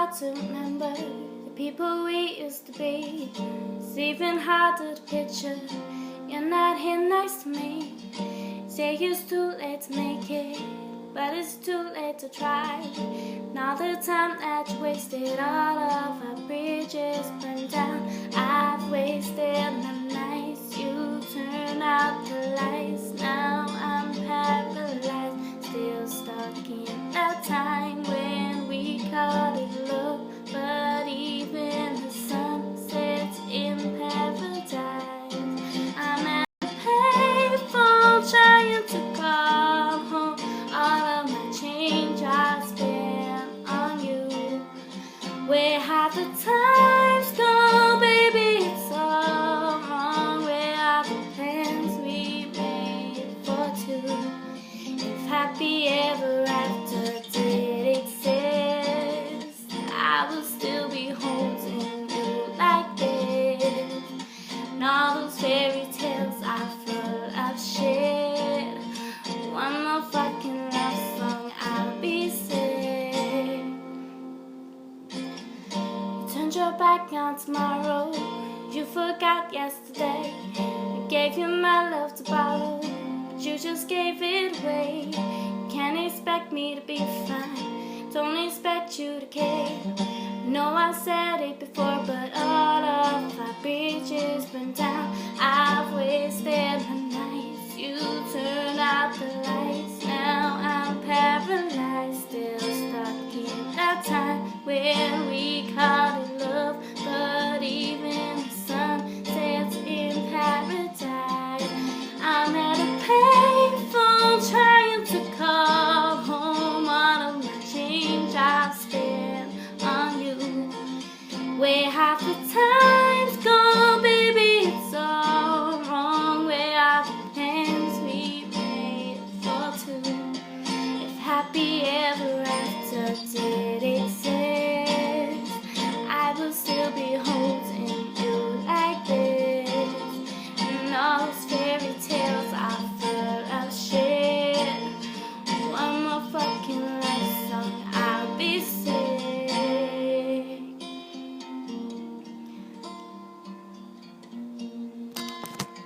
hard to remember the people we used to be. It's even harder to picture you're not here next to me. Say it's too late to make it, but it's too late to try. Now the time that you wasted, all of our bridges burned down. I've wasted the nights you turn out the lights. Now I'm paralyzed, still stuck in that time when we called it love. But even the sun sets in paradise. I'm at a payphone trying to call home. All of my change I spent on you. Where have the times gone, baby? It's all wrong. Where are the plans we made for two? If happy ever after did exist, I would still be holding you like this. And all those fairy tales are full of shit. One more fucking love song, I'll be sick. You turned your back on tomorrow, you forgot yesterday. I gave you my love to borrow, but you just gave it away. You can't expect me to be fine, don't expect you to care. No, I said it before, but all of our bridges burned down. I've wasted